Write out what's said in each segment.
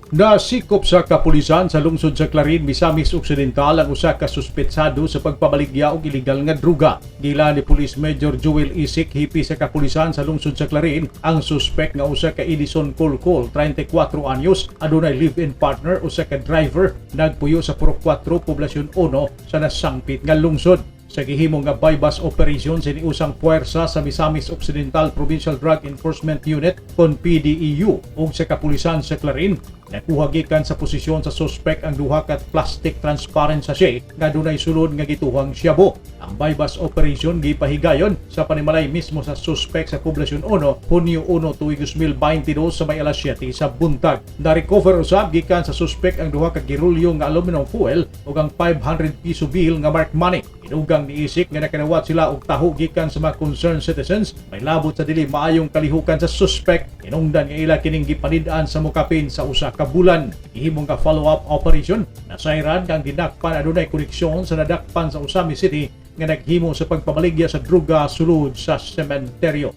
Nasikop sa kapulisan sa lungsod sa Clarin, Misamis Occidental ang usa ka suspetsado sa pagpabaligya og iligal nga druga. Gila ni Police Major Joel Isik, hipi sa kapulisan sa lungsod sa Clarin, ang suspect nga usa ka Edison Colcol, 34 anyos, adunay live-in partner usa ka driver, nagpuyo sa Puro 4, Poblasyon 1 sa nasangpit nga lungsod. Sa gihimo nga bypass operation sa usang puwersa sa Misamis Occidental Provincial Drug Enforcement Unit kon PDEU ug sa kapulisan sa Clarin, nakuha gikan sa posisyon sa suspect ang duha ka plastic transparent sachet nga dunay sulod nga gituhang shabu. Ang bypass operation gipahigayon sa panimalay mismo sa suspect sa Poblasyon 1, Hunyo 1 tuig 2022 sa may alas 7 sa buntag. Na-recover usab gikan sa suspect ang duha ka girulyo nga aluminum foil ug ang 500 piso bill nga mark money. Inugang ni Isik nga nakanawat sila og taho gikan sa mga concerned citizens, may labot sa dili maayong kalihukan sa suspect. Inungdan nga ila kining gipanid-an sa mukapin sa usa ka bulan. Ihimong ka follow-up operation, nasayran kang dinakpan adunay koneksyon sa nadakpan sa Usami City nga naghimo sa pagpabaligya sa druga sulod sa sementeryo.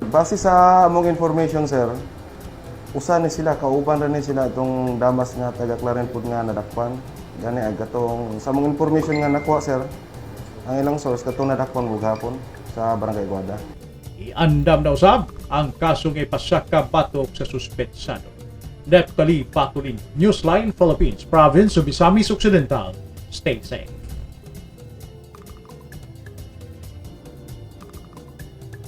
Base sa among information, sir, usa ni sila, kauban rin sila itong damas nga taga Clarin Pud nga nadakpan. Gani agatong sa among information nga nakuha, sir, ang ilang source katong nadakpan bughapon sa Barangay Guada. Iandam na usab ang kasong ipasaka batok sa suspetsado. Neptali Patulin, Newsline Philippines, Province of Misamis Occidental. Stay safe.